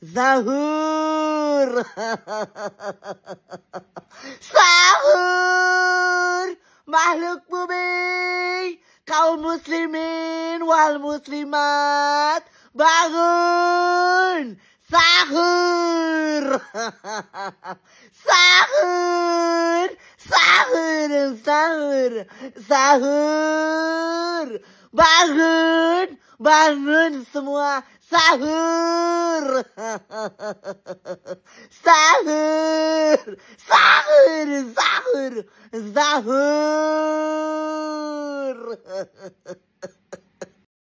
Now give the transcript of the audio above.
sahur. Sahur, makhluk bumi, kaum muslimin wal muslimat, bangun, sahur. Sahur, sahur, sahur, sahur. Bangun, bangun semua, sahur. Sahur, sahur, sahur, sahur.